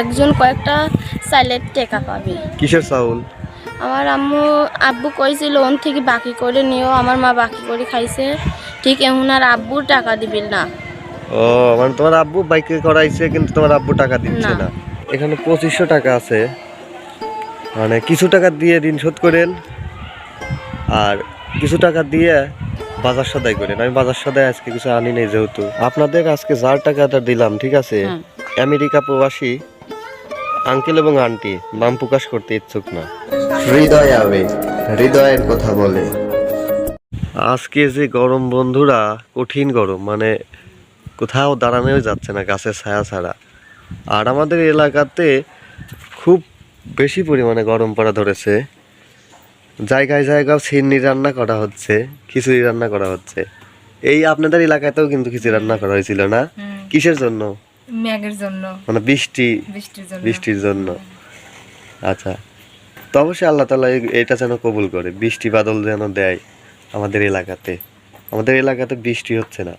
একজন কয়েকটা চাইলের টাকা পাবে। কিসের চাউল? আমার আব্বু কইছিল ওন থেকে বাকি করে নিও, আমার মা বাকি করে খাইছে, ঠিক এখন আর আব্বুর টাকা দিবিল না। ও মানে তোমার আব্বু বাইকে করাইছে কিন্তু তোমার আব্বু টাকা দিচ্ছে না। না। এখানে 2500 টাকা আছে, মানে কিছু টাকা দিয়ে ঋণ শোধ করেন আর কিছু টাকা দিয়ে বাজার সদাই করেন। আমি বাজার সদাই আজকে কিছু আনি নেই, যেহেতু আপনাদের আজকে যার টাকাটা দিলাম, ঠিক আছে, আমেরিকা প্রবাসী আঙ্কেল এবং আন্টি নাম প্রকাশ করতে ইচ্ছুক না। হৃদয় আবেগ, হৃদয়ের কথা বলে। আজকে যে গরম বন্ধুরা, কঠিন গরম, মানে কোথাও দাঁড়ানোই যাচ্ছে না গাছের ছায়া ছাড়া। আর আমাদের এলাকাতে খুব বেশি পরিমাণে গরম পড়া ধরেছে। জায়গায় জায়গায় সিন্নি রান্না করা হচ্ছে, খিচুড়ি রান্না করা হচ্ছে। এই আপনাদের এলাকাতেও কিন্তু খিচুড়ি রান্না করা হয়েছিল না? কিসের জন্য? মেঘের জন্য, মানে বৃষ্টির জন্য। আচ্ছা, তো অবশ্যই আল্লাহ তাআলা এটা যেন কবুল করে, বৃষ্টি বাদল যেন দেয় আমাদের এলাকাতে। আমাদের এলাকাতে বৃষ্টি হচ্ছে না।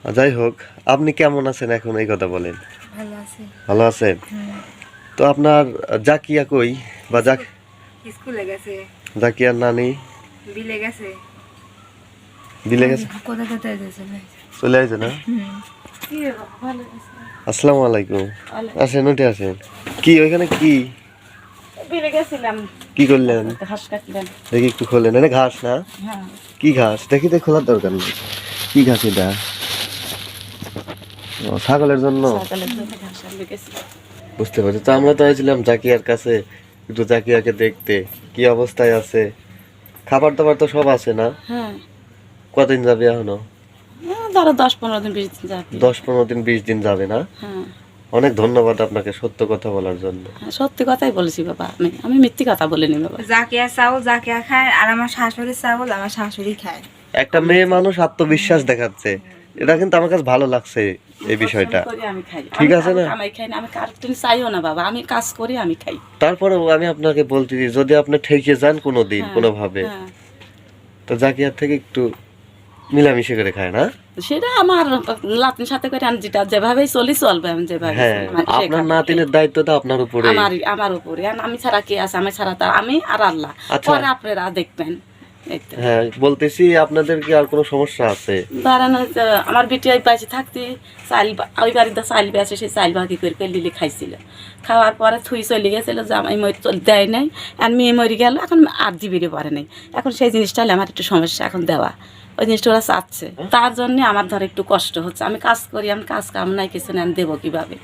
যাই হোক, আপনি কেমন আছেন এখন এই কথা বলেন। ভালো আছে। ভালো আছেন? তো আপনার জাকিয়া কই, বা স্কুলে গেছে, জাকিয়ার নানি বিলে গেছে। বিলে গেছে? কোথায় কোথায় গেছে? চলে আসছে না? আসসালামু আলাইকুম। আসেন, উঠে আসেন। কি ওইখানে কি বিলে গেছিলাম, কি করলেন? ঘাস কাটলাম। দেখি একটু খোলেন। এটা ঘাস না? হ্যাঁ। কি ঘাস? দেখি তো, খোলার দরকার নেই। কি ঘাস এটা? ও, ছাগলের জন্য। সকালে ঘাস আনতে গেছিলাম। বুঝতে পারছি। তো আমরা তো আইছিলাম জাকিয়ার কাছে, একটু জাকিয়াকে দেখতে কি অবস্থায় আছে। খাবার দাবার তো সব আছে না? হ্যাঁ। কতদিন যাবে এখনো? ধরো 10-15 দিন 20 দিন যাবে। 10-15 দিন 20 দিন যাবে না? হ্যাঁ। অনেক ধন্যবাদ আপনাকে সত্য কথা বলার জন্য। সত্যি কথাই বলেছি বাবা, আমি মিথ্যে কথা বলিনি বাবা। জাকিয়া চাউল জাকিয়া খায়, আর আমার শাশুড়ি চাউল আমার শাশুড়ি খায়। একটা মেয়ে মানুষ আত্মবিশ্বাস দেখাচ্ছে, এটা কিন্তু আমার কাছে ভালো লাগছে এই বিষয়টা। আমি খাই, ঠিক আছে না? আমি খাই না, আমি কার তুমি চাইও না বাবা, আমি কাজ করি, আমি খাই। তারপরেও আমি আপনাকে বলতেছি, যদি আপনি ঠেকে যান কোনোদিন কোনোভাবে, তো জাকিয়ার থেকে একটু মিলামিশে করে খায় না? সেটা আমার নাতনির সাথে করে আমি যেটা যেভাবে চলবে, আমি যেভাবে হ্যাঁ, আপনার নাতিনের দায়িত্বটা আপনার উপরে, আমার উপরে। আমি ছাড়া কে আছে? আমি ছাড়া তার আমি আর আল্লাহ। পরে আপনারা দেখবেন। হ্যাঁ, বলতেছি আপনাদের কি আর কোনো সমস্যা আছে? ধরেন আমার বেটি ওই পাশে থাকতে চাইল, ওই বাড়িতে চাইল বেছে, সেই চাইল ভাগি করে লিলি খাইছিল। খাওয়ার পরে থুই চলে গেছিল, যে আমি দেয় নাই, আর মেয়ে মরে গেল, এখন আর দিবিরে পারে নাই। এখন সেই জিনিসটা হলে আমার একটু সমস্যা এখন দেওয়া, ওই জিনিসটা ওরা চাচ্ছে। তার জন্যে আমার ধর একটু কষ্ট হচ্ছে। আমি কাজ করি, আমি কাজ কাম নাই কিছু না, আমি দেবো কীভাবে?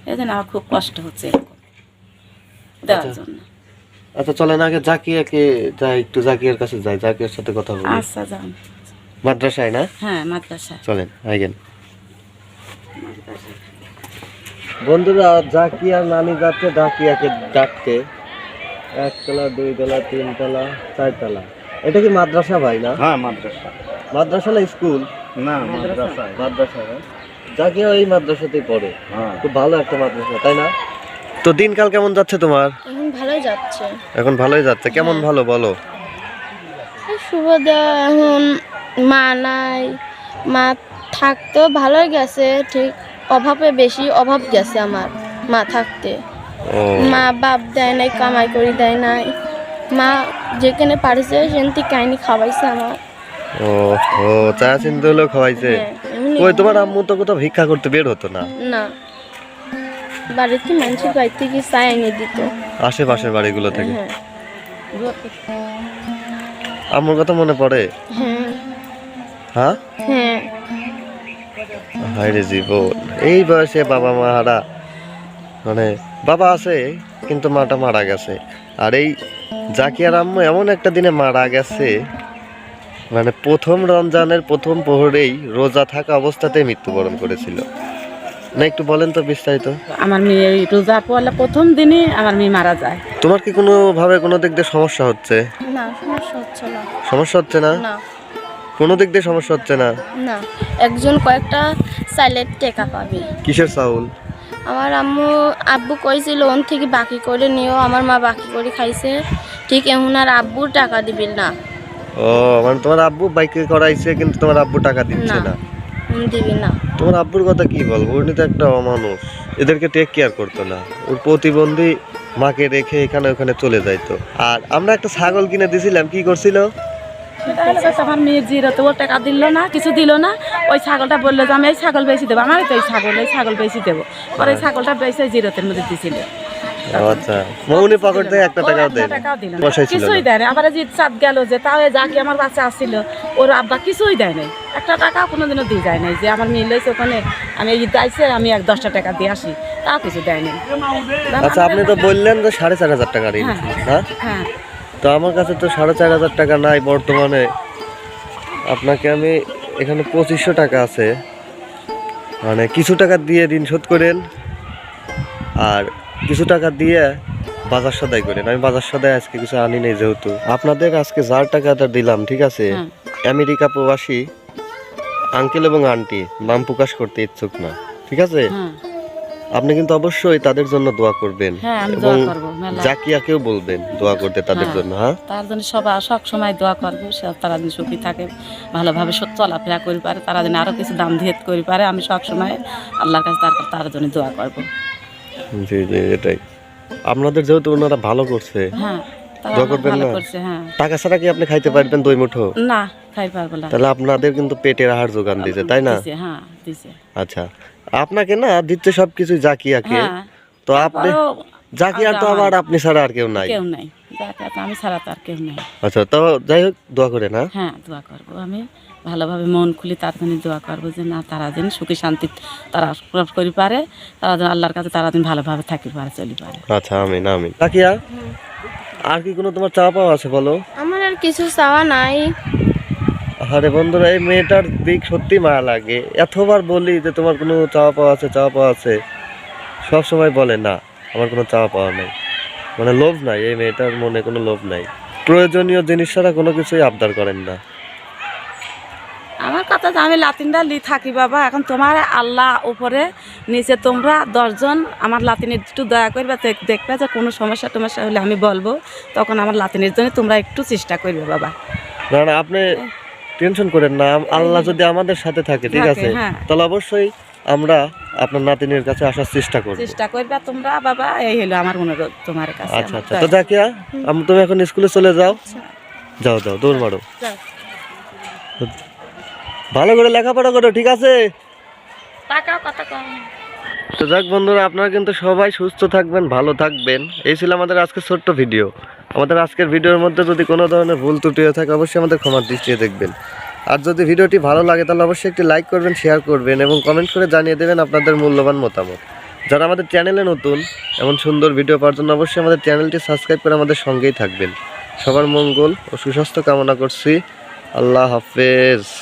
এই জন্য আমার খুব কষ্ট হচ্ছে এরকম দেওয়ার জন্য। আচ্ছা, চলেন আগে জাকিয়াকে যাই, একটু জাকিয়ার কাছে যাই, জাকিয়ার সাথে কথা বলি। আচ্ছা, যান। মাদ্রাসায় না? হ্যাঁ, মাদ্রাসা। চলেন আইগেন। বন্ধুরা, জাকিয়ার নানি যাচ্ছে জাকিয়াকে ডাকতে। 1 তলা 2 তলা 3 তলা 4 তলা। এটা কি মাদ্রাসা ভাই না? হ্যাঁ, মাদ্রাসা। মাদ্রাসা না স্কুল? না, মাদ্রাসা। মাদ্রাসা না? জাকিয়া এই মাদ্রাসাতেই পড়ে। হ্যাঁ। খুব ভালো একটা মাদ্রাসা, তাই না? তো দিনকাল কেমন যাচ্ছে তোমার? এখন ভালোই যাচ্ছে। এখন ভালোই যাচ্ছে। কেমন ভালো বলো? সুবিধা এখন মা নাই, মা থাকতেও ভালোই গেছে, ঠিক অভাবে বেশি অভাব গেছে আমার মা থাকতে। মা বাপ দেয় নাই, কামাই করে দেয় নাই, মা যেখানে পারিছে সেখান থেকে কাহিনি খাওয়াইছে আমার। ও ও, চা চিনতে হলেও খাওয়াইছে। ওই তোমার আম্মু তো কোথাও ভিক্ষা করতে বের হতো না? না, বাড়িতে মানুষের বাড়ি থেকে চা এনে দিত, আশেপাশের বাড়িগুলো থেকে। হ্যাঁ। আম্মুর কথা মনে পড়ে? হ্যাঁ হ্যাঁ হ্যাঁ। হায়রে জীবন, এই বয়সে বাবা মা হারা, মানে বাবা আছে কিন্তু মাটা মারা গেছে। আর এই জাকিয়ার আম্মু এমন একটা দিনে মারা গেছে, মানে প্রথম রমজানের প্রথম প্রহরেই রোজা থাকা অবস্থাতেই মৃত্যুবরণ করেছিল। না, একটু বলেন তো বিস্তারিত। আমার মেয়ে রোজা পড়লে প্রথম দিনে আমার মেয়ে মারা যায়। তোমার কি কোনো ভাবে কোনো দিক দিয়ে সমস্যা হচ্ছে? না, সমস্যা হচ্ছে না। সমস্যা হচ্ছে না? না কোনো দিক দিয়ে সমস্যা হচ্ছে না? না, একজন কয়েকটা চাইলের টাকা পাবে। কিসের চাউল? আমার আব্বু কইছিল ওন থেকে বাকি করে নিও, আমার মা বাকি করে খাইছে, ঠিক এখন আর আব্বুর টাকা দিবিল না। ও মানে তোমার আব্বু বাইকে করাইছে কিন্তু তোমার আব্বু টাকা দিচ্ছে না। দিবি না। তোমার আব্বুর কথা কি বলবো, উনি তো একটা অমানুষ, এদেরকে টেক কেয়ার করতো না, ওর প্রতিবন্ধী মাকে রেখে এখানে ওখানে চলে যাইতো। আর আমরা একটা ছাগল কিনে দিছিলাম, কি করছিল? সেটা হলো কথা, আমার মেয়ের জিরোতে ও টাকা দিল না, কিছু দিল না। ওই ছাগলটা বললো যে আমি এই ছাগল বেশি দেবো, আমারই তো এই ছাগল বেশি দেবো। পরে এই ছাগলটা বেশি জিরোতের মধ্যে দিছিল। আচ্ছা, মৌনি পকেট থেকে একটা টাকাও দেয় না, টাকাও দিল না, বসাইছিল কিছুই না। দেয় না। আবার যে চাঁদ গেল যে তাও যাকে আমার বাচ্চা আসছিল ওর আব্বা কিছুই দেয় নাই, একটা টাকা কোনোদিনও দিয়ে যায় নাই। যে আমার মেয়ে লইছে ওখানে আমি এই দাইছে আমি 10টা টাকা দিয়ে আসি, তাও কিছু দেয় নাই। আচ্ছা, আপনি তো বললেন যে 4,500 টাকা ঋণ ছিল, না? হ্যাঁ, তো আমার কাছে তো 4,500 টাকা নাই বর্তমানে। আপনাকে আমি এখানে 2500 টাকা আছে, মানে কিছু টাকা দিয়ে ঋণ শোধ করেন আর কিছু টাকা দিয়ে বাজার সদাই করেন। আমি বাজার সদাই আজকে কিছু আনি নাই, যেহেতু আপনাদের আজকে যার টাকাটা দিলাম, ঠিক আছে, হ্যাঁ। আমেরিকা প্রবাসী আঙ্কেল এবং আন্টি নাম প্রকাশ করতে ইচ্ছুক না, ঠিক আছে? হ্যাঁ, আপনি কিন্তু অবশ্যই তাদের জন্য দোয়া করবেন হ্যাঁ, আমি এবং দোয়া করবো মেলা। জাকিয়াকেও বলবেন দোয়া করতে তাদের হ্যাঁ। জন্য। হ্যাঁ, তার জন্য সব সময় দোয়া করবো, তারা যেন সুখী থাকে, ভালোভাবে চলাফেরা করে পারে, তারা যেন আরো কিছু দাম দিয়ে করে পারে। আমি সব সময় আল্লাহর কাছে তার জন্য দোয়া করবো। জি জি, এটাই। আপনাদের যেহেতু ওনারা ভালো করছে, হ্যাঁ, তারা দোয়া আমার করবেন ভালো না? করছে। হ্যাঁ, টাকা ছাড়া কি আপনি খাইতে পারবেন 2 মুঠো? না খাই পারবো না। তাহলে আপনাদের কিন্তু পেটের আহার যোগান দিয়েছে, তাই না? দিছে, হ্যাঁ দিছে। আচ্ছা, আপনাকে না দিচ্ছে সবকিছু জাকিয়াকে, হ্যাঁ, তো আপনি তারপরেও জাকিয়ার তো আবার আপনি ছাড়া আর কেউ নাই। কেউ নাই, যাকে আমি ছাড়া তো আর কেউ নাই। আচ্ছা, তো যাই হোক, দোয়া করে না। হ্যাঁ, দোয়া করবো আমি ভালোভাবে মন খুলি, তার জন্য দোয়া করবো যে না তারা যেন সুখী শান্তি তারা করি পারে, তারা যেন আল্লাহর কাছে তারা যেন ভালোভাবে থাকি পারে, চলি পারে। আচ্ছা, আমিন আমিন। জাকিয়া, আর কি কোনো তোমার চাওয়া পাওয়া আছে বলো? আমার আর কিছু চাওয়া নাই। আরে বন্ধুরা, এই মেয়েটার দিক সত্যি মায়া লাগে। এতবার বলি যে তোমার কোনো চাওয়া পাওয়া আছে, চাওয়া পাওয়া আছে, সব সময় বলে না আমার কোনো চাওয়া পাওয়া নাই। মানে লোভ নাই, এই মেয়েটার মনে কোনো লোভ নাই। প্রয়োজনীয় জিনিস ছাড়া কোনো কিছুই আবদার করেন না। আমার কথা যে আমি লাতিনটা থাকি বাবা, এখন তোমার আল্লাহ উপরে নিচে তোমরা 10 জন আমার লাতিনের একটু দয়া করবে, দেখবে যে কোনো সমস্যা টমস্যা হলে আমি বলবো, তখন আমার লাতিনের জন্য তোমরা একটু চেষ্টা করবে বাবা। না না, আপনি টেনশন করেন না, আল্লাহ যদি আমাদের সাথে থাকে, ঠিক আছে, হ্যাঁ। তাহলে অবশ্যই আমরা আপনার নাতিনের কাছে আসার চেষ্টা করব। চেষ্টা করবে তোমরা বাবা, এই হলো আমার অনুরোধ তোমার কাছে। আচ্ছা আচ্ছা, তো জাকিয়া, তুমি এখন স্কুলে চলে যাও, যাও যাও, দৌড় মারো, যাও। ভালো করে লেখাপড়া করো, ঠিক আছে? টাকাও কথা কম। তো যাক বন্ধুরা, আপনারা কিন্তু সবাই সুস্থ থাকবেন, ভালো থাকবেন। এই ছিল আমাদের আজকের ছোট্ট ভিডিও। আমাদের আজকের ভিডিওর মধ্যে যদি কোনো ধরনের ভুল ত্রুটি হয়ে থাকে, অবশ্যই আমাদের ক্ষমার দৃষ্টিতে দেখবেন। আর যদি ভিডিওটি ভালো লাগে তাহলে অবশ্যই একটি লাইক করবেন, শেয়ার করবেন এবং কমেন্ট করে জানিয়ে দেবেন আপনাদের মূল্যবান মতামত। যারা আমাদের চ্যানেলে নতুন, এমন সুন্দর ভিডিও পাওয়ার জন্য অবশ্যই আমাদের চ্যানেলটি সাবস্ক্রাইব করে আমাদের সঙ্গেই থাকবেন। সবার মঙ্গল ও সুস্বাস্থ্য কামনা করছি। আল্লাহ হাফেজ।